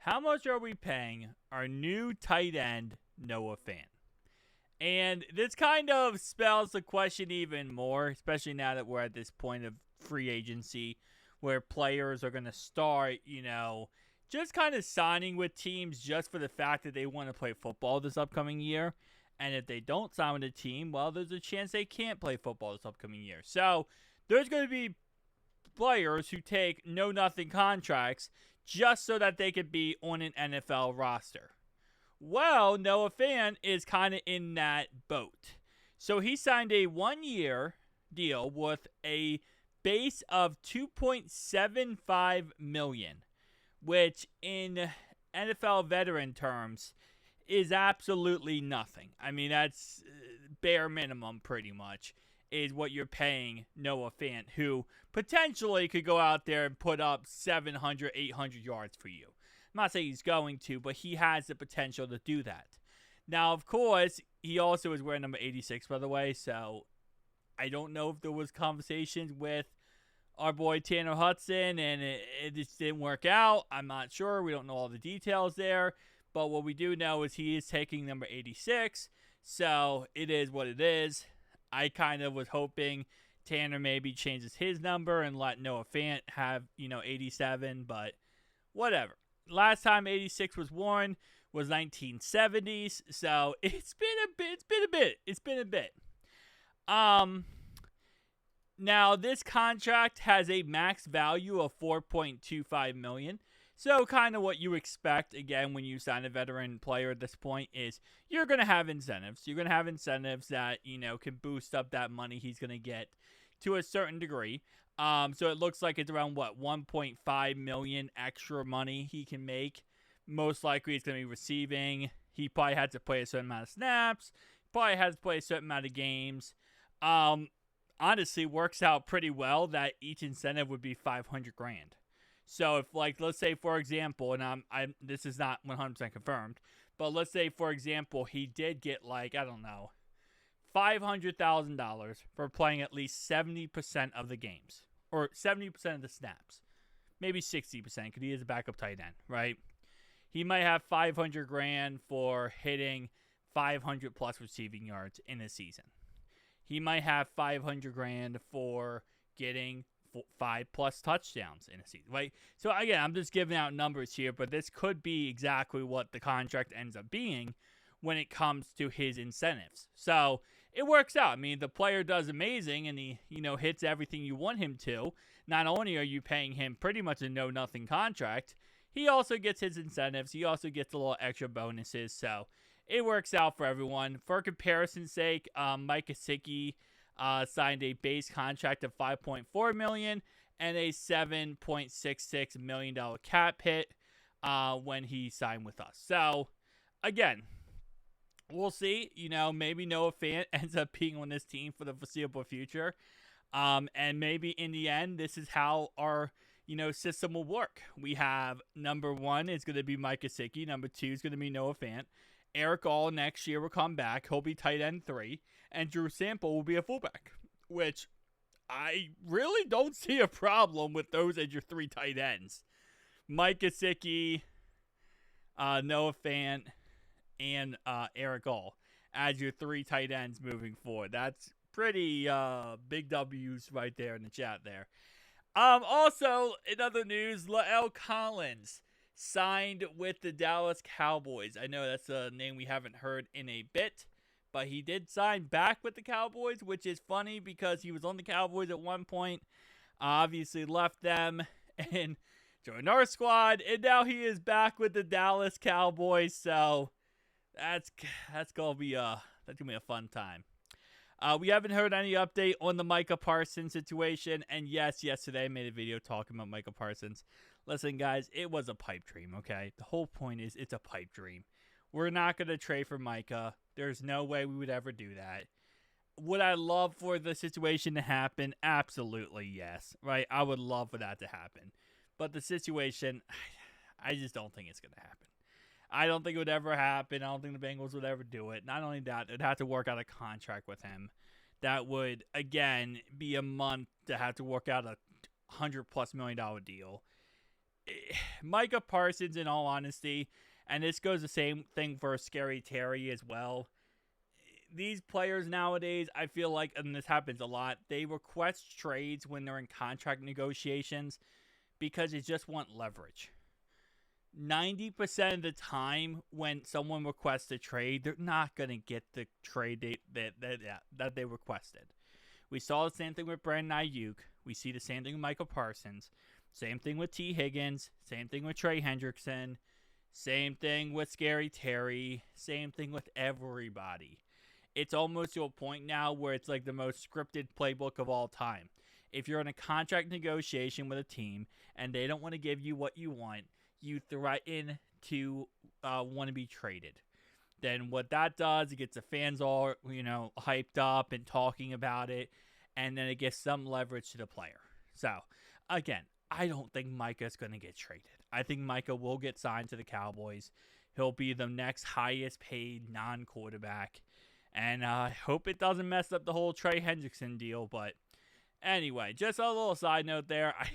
How much are we paying our new tight end, Noah Fant? And this kind of spells the question even more, especially now that we're at this point of free agency where players are going to start, just kind of signing with teams just for the fact that they want to play football this upcoming year. And if they don't sign with a team, well, there's a chance they can't play football this upcoming year. So there's going to be players who take no-nothing contracts just so that they could be on an NFL roster. Well, Noah Fant is kind of in that boat. So he signed a 1-year deal with a base of $2.75 million, which in NFL veteran terms is absolutely nothing. I mean, that's bare minimum pretty much is what you're paying Noah Fant, who potentially could go out there and put up 700, 800 yards for you. I'm not saying he's going to, but he has the potential to do that. Now, of course, he also is wearing number 86, by the way, so I don't know if there was conversations with our boy Tanner Hudson and it just didn't work out. I'm not sure. We don't know all the details there. But what we do know is he is taking number 86, so it is what it is. I kind of was hoping Tanner maybe changes his number and let Noah Fant have, 87, but whatever. Last time 86 was worn was 1970s, so it's been a bit. Now this contract has a max value of $4.25 million. So kind of what you expect, again, when you sign a veteran player at this point is you're going to have incentives. You're going to have incentives that, can boost up that money he's going to get to a certain degree. So it looks like it's around, $1.5 million extra money he can make. Most likely he's going to be receiving. He probably had to play a certain amount of snaps. Probably has to play a certain amount of games. Honestly, works out pretty well that each incentive would be $500,000. So if, let's say, for example, and this is not 100% confirmed, but let's say, for example, he did get, $500,000 for playing at least 70% of the games, or 70% of the snaps, maybe 60%, because he is a backup tight end, right? He might have $500,000 for hitting 500 plus receiving yards in a season. He might have $500,000 for getting 5+ touchdowns in a season, right? So again, I'm just giving out numbers here, but this could be exactly what the contract ends up being when it comes to his incentives. So it works out. I mean, the player does amazing and he, hits everything you want him to. Not only are you paying him pretty much a no-nothing contract, he also gets his incentives. He also gets a little extra bonuses. So it works out for everyone. For comparison's sake, Mike Gesicki signed a base contract of $5.4 million and a $7.66 million cap hit when he signed with us. So, again, we'll see. Maybe Noah Fant ends up being on this team for the foreseeable future. And maybe in the end, this is how our system will work. We have number 1 is going to be Mike Gesicki. Number 2 is going to be Noah Fant. Eric All next year will come back. He'll be tight end 3. And Drew Sample will be a fullback, which I really don't see a problem with those as your 3 tight ends. Mike Gesicki, Noah Fant, and Eric All as your 3 tight ends moving forward. That's pretty big W's right there in the chat there. Also, in other news, La'el Collins signed with the Dallas Cowboys. I know that's a name we haven't heard in a bit, but he did sign back with the Cowboys, which is funny because he was on the Cowboys at one point, obviously left them and joined our squad, and now he is back with the Dallas Cowboys. So that's gonna be a fun time. We haven't heard any update on the Micah Parsons situation, and yes, yesterday I made a video talking about Micah Parsons. Listen, guys, it was a pipe dream, okay? The whole point is it's a pipe dream. We're not going to trade for Micah. There's no way we would ever do that. Would I love for the situation to happen? Absolutely, yes, right? I would love for that to happen. But the situation, I just don't think it's going to happen. I don't think it would ever happen. I don't think the Bengals would ever do it. Not only that, they'd have to work out a contract with him. That would, again, be a month to have to work out a $100+ million deal. Micah Parsons, in all honesty, and this goes the same thing for Scary Terry as well. These players nowadays, I feel like, and this happens a lot, they request trades when they're in contract negotiations because they just want leverage. 90% of the time when someone requests a trade, they're not going to get the trade that they requested. We saw the same thing with Brandon Ayuk. We see the same thing with Michael Parsons. Same thing with T. Higgins. Same thing with Trey Hendrickson. Same thing with Scary Terry. Same thing with everybody. It's almost to a point now where it's like the most scripted playbook of all time. If you're in a contract negotiation with a team and they don't want to give you what you want, you threaten to want to be traded. Then what that does, it gets the fans all, hyped up and talking about it, and then it gets some leverage to the player. So, again, I don't think Micah's going to get traded. I think Micah will get signed to the Cowboys. He'll be the next highest paid non-quarterback. And I hope it doesn't mess up the whole Trey Hendrickson deal. But anyway, just a little side note there. I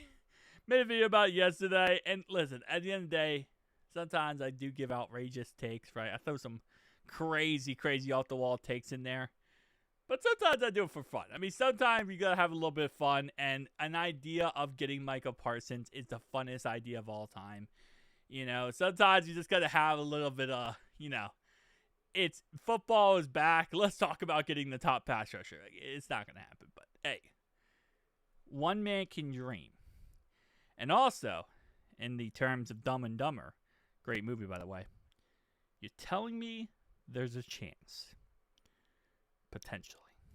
made a video about it yesterday. And listen, at the end of the day, sometimes I do give outrageous takes, right? I throw some crazy off-the-wall takes in there. But sometimes I do it for fun. I mean, sometimes you got to have a little bit of fun. And an idea of getting Micah Parsons is the funnest idea of all time. Sometimes you just got to have a little bit of, it's football is back. Let's talk about getting the top pass rusher. It's not going to happen. But, hey, one man can dream. And also, in the terms of Dumb and Dumber, great movie, by the way, you're telling me there's a chance. Potentially.